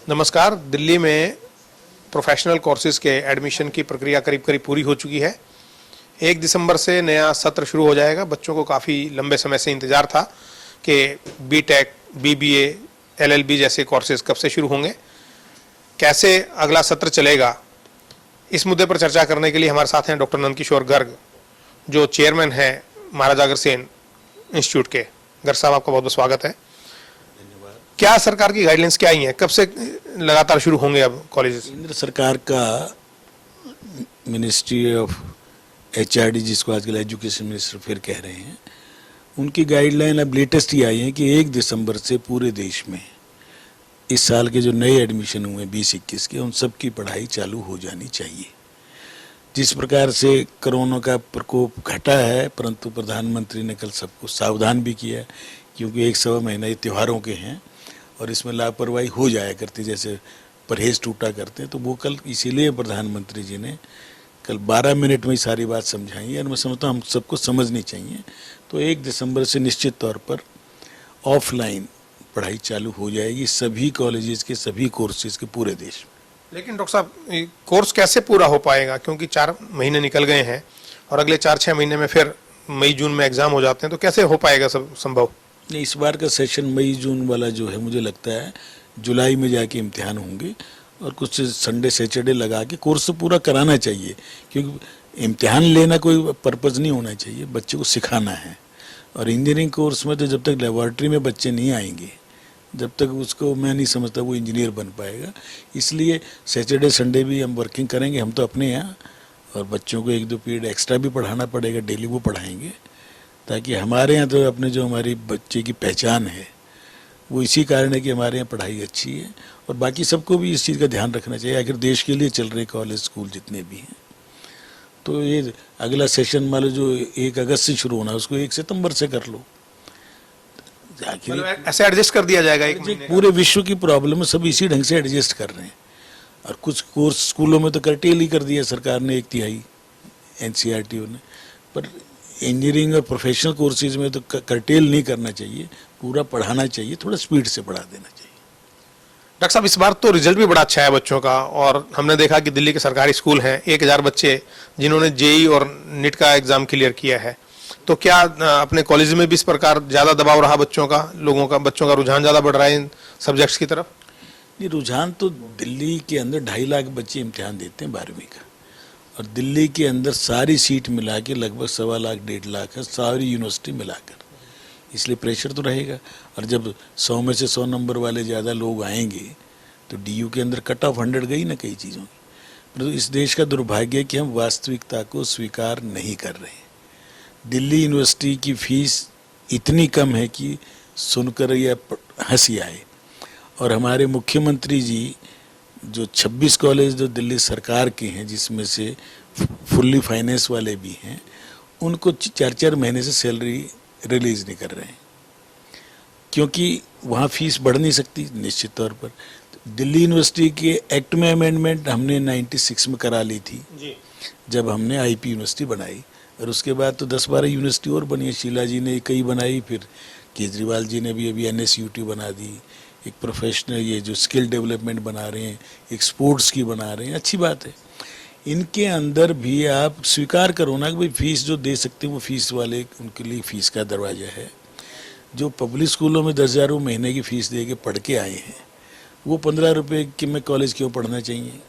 नमस्कार। दिल्ली में professional courses के एडमिशन की प्रक्रिया करीब करीब पूरी हो चुकी है। 1 दिसंबर से नया सत्र शुरू हो जाएगा। बच्चों को काफ़ी लंबे समय से इंतज़ार था कि बीटेक, बीबीए, एलएलबी जैसे कोर्सेज कब से शुरू होंगे, कैसे अगला सत्र चलेगा। इस मुद्दे पर चर्चा करने के लिए हमारे साथ हैं डॉक्टर नंदकिशोर गर्ग, जो चेयरमैन हैं महाराजा अग्रसेन इंस्टीट्यूट के। गर्ग साहब, आपका बहुत बहुत स्वागत है। क्या सरकार की गाइडलाइंस क्या आई हैं, कब से लगातार शुरू होंगे अब कॉलेजेस? केंद्र सरकार का मिनिस्ट्री ऑफ एचआरडी, जिसको आजकल एजुकेशन मिनिस्टर फिर कह रहे हैं, उनकी गाइडलाइन अब लेटेस्ट ही आई है कि 1 दिसंबर से पूरे देश में इस साल के जो नए एडमिशन हुए 20-21 के, उन सब की पढ़ाई चालू हो जानी चाहिए। जिस प्रकार से कोरोना का प्रकोप घटा है, परंतु प्रधानमंत्री ने कल सबको सावधान भी किया, क्योंकि 1 महीना ये त्योहारों के हैं और इसमें लापरवाही हो जाया करती, जैसे परहेज टूटा करते हैं। तो वो कल इसीलिए प्रधानमंत्री जी ने कल 12 मिनट में ही सारी बात समझाई है और मैं समझता हूँ हम सबको समझनी चाहिए। तो 1 दिसंबर से निश्चित तौर पर ऑफलाइन पढ़ाई चालू हो जाएगी सभी कॉलेजेस के सभी कोर्सेज के पूरे देश में। लेकिन डॉक्टर साहब, कोर्स कैसे पूरा हो पाएगा, क्योंकि 4 महीने निकल गए हैं और अगले 4-6 महीने में फिर मई जून में एग्जाम हो जाते हैं, तो कैसे हो पाएगा सब संभव? नहीं, इस बार का सेशन मई जून वाला जो है, मुझे लगता है जुलाई में जाके इम्तिहान होंगे और कुछ संडे सैटरडे लगा के कोर्स तो पूरा कराना चाहिए, क्योंकि इम्तिहान लेना कोई पर्पज़ नहीं होना चाहिए, बच्चे को सिखाना है। और इंजीनियरिंग कोर्स में तो जब तक लेबॉर्ट्री में बच्चे नहीं आएंगे, जब तक उसको मैं नहीं समझता वो इंजीनियर बन पाएगा। इसलिए सैटरडे संडे भी हम वर्किंग करेंगे, हम तो अपने यहाँ, और बच्चों को 1-2 पीरियड एक्स्ट्रा भी पढ़ाना पड़ेगा, डेली वो पढ़ाएंगे, ताकि हमारे यहाँ तो अपने जो हमारी बच्चे की पहचान है वो इसी कारण है कि हमारे यहाँ पढ़ाई अच्छी है। और बाकी सबको भी इस चीज़ का ध्यान रखना चाहिए, आखिर देश के लिए चल रहे कॉलेज स्कूल जितने भी हैं। तो ये अगला सेशन मान लो जो 1 अगस्त से शुरू होना है, उसको 1 सितंबर से कर लो। मतलब ऐसे एडजस्ट कर दिया जाएगा एक महीने? पूरे विश्व की प्रॉब्लम है, सब इसी ढंग से एडजस्ट कर रहे हैं। और कुछ कोर्स स्कूलों में तो कर्टेल ही कर दिया सरकार ने 1/3 एनसीईआरटी ने, पर इंजीनियरिंग और प्रोफेशनल कोर्सेज में तो कर्टेल नहीं करना चाहिए, पूरा पढ़ाना चाहिए, थोड़ा स्पीड से पढ़ा देना चाहिए। डॉक्टर साहब, इस बार तो रिजल्ट भी बड़ा अच्छा है बच्चों का, और हमने देखा कि दिल्ली के सरकारी स्कूल हैं 1000 बच्चे जिन्होंने जेई और नीट का एग्जाम क्लियर किया है। तो क्या अपने कॉलेज में भी इस प्रकार ज़्यादा दबाव रहा बच्चों का, बच्चों का रुझान ज़्यादा बढ़ रहा है इन सब्जेक्ट्स की तरफ? ये रुझान तो दिल्ली के अंदर 2.5 लाख बच्चे इम्तिहान देते हैं 12वीं का, और दिल्ली के अंदर सारी सीट मिला के लगभग 1.25 लाख 1.5 लाख है, सारी यूनिवर्सिटी मिलाकर, इसलिए प्रेशर तो रहेगा। और जब 100 में से 100 नंबर वाले ज़्यादा लोग आएंगे तो डीयू के अंदर कट ऑफ 100 गई ना कई चीज़ों की। परंतु इस देश का दुर्भाग्य है कि हम वास्तविकता को स्वीकार नहीं कर रहे हैं। दिल्ली यूनिवर्सिटी की फ़ीस इतनी कम है कि सुनकर या हंसी आए। और हमारे मुख्यमंत्री जी जो 26 कॉलेज जो दिल्ली सरकार के हैं, जिसमें से फुल्ली फाइनेंस वाले भी हैं, उनको 4-4 महीने से सैलरी रिलीज़ नहीं कर रहे हैं, क्योंकि वहाँ फीस बढ़ नहीं सकती निश्चित तौर पर। दिल्ली यूनिवर्सिटी के एक्ट में अमेंडमेंट हमने 96 में करा ली थी जी, जब हमने आईपी यूनिवर्सिटी बनाई, और उसके बाद तो 10-12 यूनिवर्सिटी और बनी है। शीला जी ने कई बनाई, फिर केजरीवाल जी ने भी अभी एनएसयूटी बना दी, एक प्रोफेशनल ये जो स्किल डेवलपमेंट बना रहे हैं, एक स्पोर्ट्स की बना रहे हैं, अच्छी बात है। इनके अंदर भी आप स्वीकार करो ना कि भाई फीस जो दे सकते हैं वो फीस वाले, उनके लिए फ़ीस का दरवाज़ा है। जो पब्लिक स्कूलों में 10,000 महीने की फ़ीस दे के पढ़ के आए हैं, वो 15 रुपये के में कॉलेज क्यों पढ़ना चाहिए?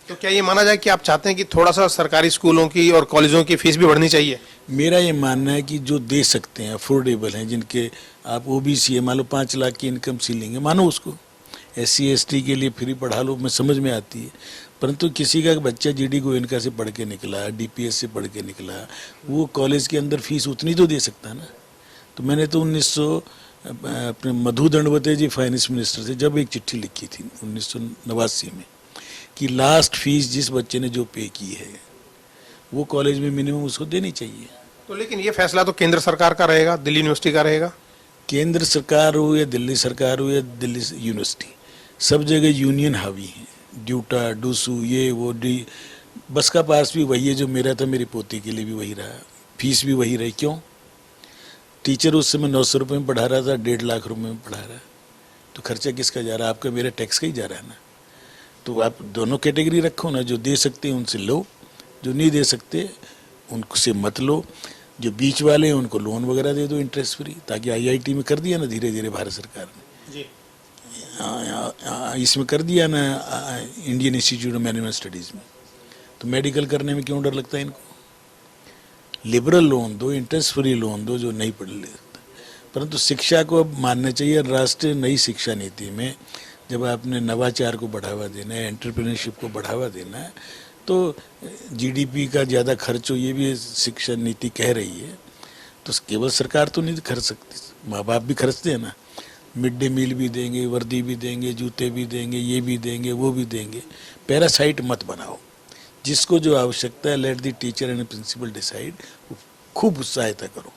तो क्या ये माना जाए कि आप चाहते हैं कि थोड़ा सा सरकारी स्कूलों की और कॉलेजों की फीस भी बढ़नी चाहिए? मेरा ये मानना है कि जो दे सकते हैं, अफोर्डेबल हैं, जिनके आप ओबीसी है, मान लो 5 लाख की इनकम सीलिंग है, मानो उसको SC ST के लिए फ्री पढ़ा लो, मैं समझ में आती है। परंतु किसी का बच्चा GD गोयनका से पढ़ के निकला, DPS से पढ़ के निकला, वो कॉलेज के अंदर फीस उतनी तो दे सकता है ना। तो मैंने तो अपने मधु दंडवते जी फाइनेंस मिनिस्टर थे, जब एक चिट्ठी लिखी थी 1989 में कि लास्ट फीस जिस बच्चे ने जो पे की है वो कॉलेज में मिनिमम उसको देनी चाहिए। तो लेकिन ये फैसला तो केंद्र सरकार का रहेगा, दिल्ली यूनिवर्सिटी का रहेगा? केंद्र सरकार हो या दिल्ली सरकार हो या दिल्ली यूनिवर्सिटी, सब जगह यूनियन हावी है। ड्यूटा, डूसू, ये वो बस का पास भी वही है जो मेरा था, मेरी पोती के लिए भी वही रहा, फीस भी वही रही। क्यों? टीचर उस समय 900 रुपये में पढ़ा रहा था, 1.5 लाख रुपये में पढ़ा रहा है, तो खर्चा किसका जा रहा है? आपका मेरा टैक्स का ही जा रहा है ना। तो आप दोनों कैटेगरी रखो ना, जो दे सकते हैं उनसे लो, जो नहीं दे सकते उनसे मत लो। जो बीच वाले हैं उनको लोन वगैरह दे दो इंटरेस्ट फ्री, ताकि आईआईटी में कर दिया ना धीरे धीरे भारत सरकार ने, इसमें कर दिया ना Indian institute of management studies में, तो मेडिकल करने में क्यों डर लगता है इनको। लिबरल लोन दो, इंटरेस्ट फ्री लोन दो, जो नहीं पढ़ सकता। परंतु शिक्षा को अब मानना चाहिए। राष्ट्रीय नई शिक्षा नीति में जब आपने नवाचार को बढ़ावा देना है, एंटरप्रेन्योरशिप को बढ़ावा देना है, तो जीडीपी का ज़्यादा खर्च हो, ये भी शिक्षा नीति कह रही है। तो केवल सरकार तो नहीं खर्च सकती, माँ बाप भी खर्चते हैं ना। मिड डे मील भी देंगे, वर्दी भी देंगे, जूते भी देंगे, ये भी देंगे, वो भी देंगे। पैरासाइट मत बनाओ, जिसको जो आवश्यकता है let the teacher and principal decide, खूब सहायता करो।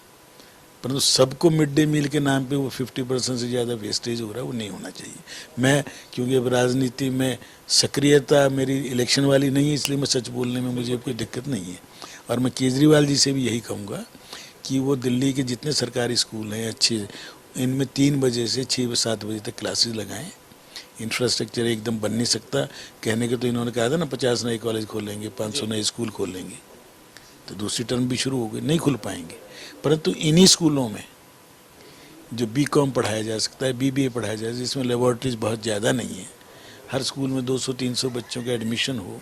परंतु सबको मिड डे मील के नाम पे वो 50% से ज़्यादा वेस्टेज हो रहा है, वो नहीं होना चाहिए। मैं क्योंकि अब राजनीति में सक्रियता मेरी इलेक्शन वाली नहीं है, इसलिए मैं सच बोलने में मुझे कोई दिक्कत नहीं है। और मैं केजरीवाल जी से भी यही कहूँगा कि वो दिल्ली के जितने सरकारी स्कूल हैं अच्छे, इनमें 3 बजे से 6-7 बजे तक क्लासेस लगाएं। इंफ्रास्ट्रक्चर एकदम बन नहीं सकता। कहने के तो इन्होंने कहा था ना 50 नए कॉलेज खोलेंगे, 500 नए स्कूल खोलेंगे, तो दूसरी टर्म भी शुरू हो गई, नहीं खुल पाएंगे। परंतु इन्हीं स्कूलों में जो बीकॉम पढ़ाया जा सकता है, बीबीए पढ़ाया जा सकता है, जिसमें लेबॉर्ट्रीज बहुत ज़्यादा नहीं है, हर स्कूल में 200-300 बच्चों का एडमिशन हो,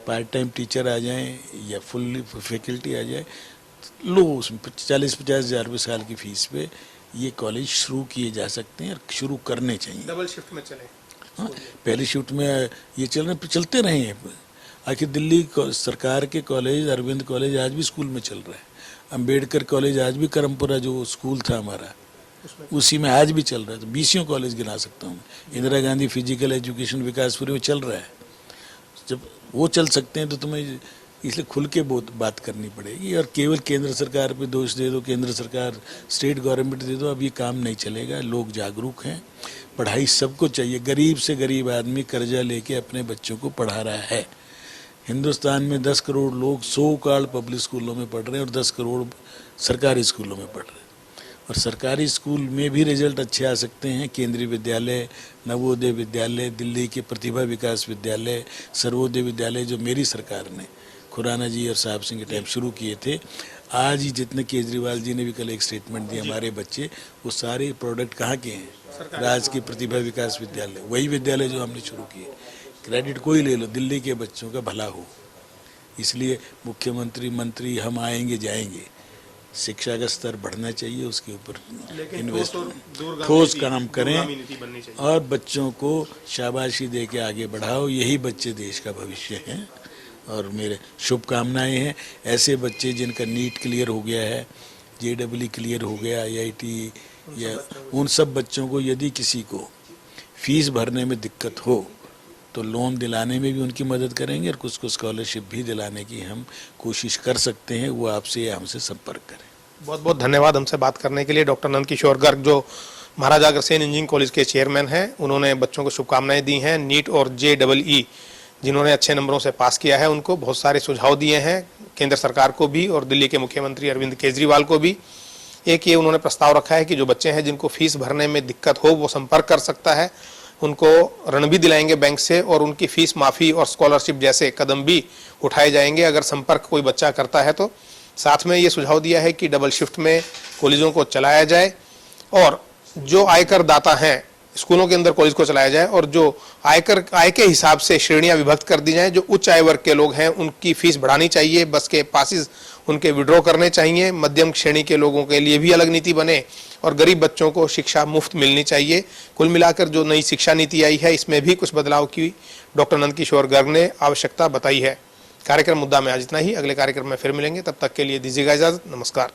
पार्ट टाइम टीचर आ जाएं या फुल्ली फैकल्टी आ जाए, लो उसमें 40-50 हज़ार रुपये साल की फ़ीस पे ये कॉलेज शुरू किए जा सकते हैं और शुरू करने चाहिए। डबल शिफ्ट में चले। हाँ, पहली शिफ्ट में ये चलते रहे हैं। आखिर दिल्ली सरकार के कॉलेज, अरविंद कॉलेज आज भी स्कूल में चल रहा है, अंबेडकर कॉलेज आज भी करमपुरा जो स्कूल था हमारा उसी में आज भी चल रहा है। तो 20 कॉलेज गिना सकता हूँ। इंदिरा गांधी फिजिकल एजुकेशन विकासपुरी में चल रहा है। जब वो चल सकते हैं तो तुम्हें इसलिए खुल के बात करनी पड़ेगी। और केवल केंद्र सरकार पे दोष दे दो, केंद्र सरकार, स्टेट गवर्नमेंट दे दो, अब ये काम नहीं चलेगा। लोग जागरूक हैं, पढ़ाई सबको चाहिए। गरीब से गरीब आदमी कर्जा लेके अपने बच्चों को पढ़ा रहा है। हिंदुस्तान में 10 करोड़ लोग 100 कॉल्ड पब्लिक स्कूलों में पढ़ रहे हैं और 10 करोड़ सरकारी स्कूलों में पढ़ रहे हैं। और सरकारी स्कूल में भी रिजल्ट अच्छे आ सकते हैं। केंद्रीय विद्यालय, नवोदय विद्यालय, दिल्ली के प्रतिभा विकास विद्यालय, सर्वोदय विद्यालय जो मेरी सरकार ने खुराना जी और साहब सिंह के टाइम शुरू किए थे, आज ही जितने केजरीवाल जी ने भी कल एक स्टेटमेंट दिया, हमारे बच्चे वो सारे प्रोडक्ट कहाँ के हैं, राज्य के प्रतिभा विकास विद्यालय, वही विद्यालय जो हमने शुरू किए। क्रेडिट कोई ले लो, दिल्ली के बच्चों का भला हो। इसलिए मुख्यमंत्री, मंत्री हम आएंगे जाएंगे, शिक्षा का स्तर बढ़ना चाहिए, उसके ऊपर इन्वेस्टमेंट, ठोस काम करें और बच्चों को शाबाशी दे के आगे बढ़ाओ। यही बच्चे देश का भविष्य हैं और मेरे शुभकामनाएं हैं। ऐसे बच्चे जिनका नीट क्लियर हो गया है, जेईई क्लियर हो गया, आईआईटी, या उन सब बच्चों को यदि किसी को फीस भरने में दिक्कत हो तो लोन दिलाने में भी उनकी मदद करेंगे और कुछ स्कॉलरशिप भी दिलाने की हम कोशिश कर सकते हैं। वो आपसे या हमसे संपर्क करें। बहुत बहुत धन्यवाद हमसे बात करने के लिए। डॉक्टर नंदकिशोर गर्ग जो महाराजा अग्रसेन इंजीनियरिंग कॉलेज के चेयरमैन हैं, उन्होंने बच्चों को शुभकामनाएं दी हैं। नीट और जेईई जिन्होंने अच्छे नंबरों से पास किया है उनको बहुत सारे सुझाव दिए हैं, केंद्र सरकार को भी और दिल्ली के मुख्यमंत्री अरविंद केजरीवाल को भी। एक ये उन्होंने प्रस्ताव रखा है कि जो बच्चे हैं जिनको फीस भरने में दिक्कत हो वो संपर्क कर सकता है, उनको ऋण भी दिलाएंगे बैंक से और उनकी फीस माफ़ी और स्कॉलरशिप जैसे कदम भी उठाए जाएंगे अगर संपर्क कोई बच्चा करता है तो। साथ में ये सुझाव दिया है कि डबल शिफ्ट में कॉलेजों को चलाया जाए और जो आयकर दाता हैं स्कूलों के अंदर कॉलेज को चलाया जाए और जो आय के हिसाब से श्रेणियां विभक्त कर दी जाएं। जो उच्च आय वर्ग के लोग हैं उनकी फीस बढ़ानी चाहिए, बस के पासिस उनके विड्रॉ करने चाहिए। मध्यम श्रेणी के लोगों के लिए भी अलग नीति बने और गरीब बच्चों को शिक्षा मुफ्त मिलनी चाहिए। कुल मिलाकर जो नई शिक्षा नीति आई है इसमें भी कुछ बदलाव की डॉक्टर नंदकिशोर गर्ग ने आवश्यकता बताई है। कार्यक्रम मुद्दा में आज इतना ही। अगले कार्यक्रम में फिर मिलेंगे, तब तक के लिए दीजिएगा इजाजत। नमस्कार।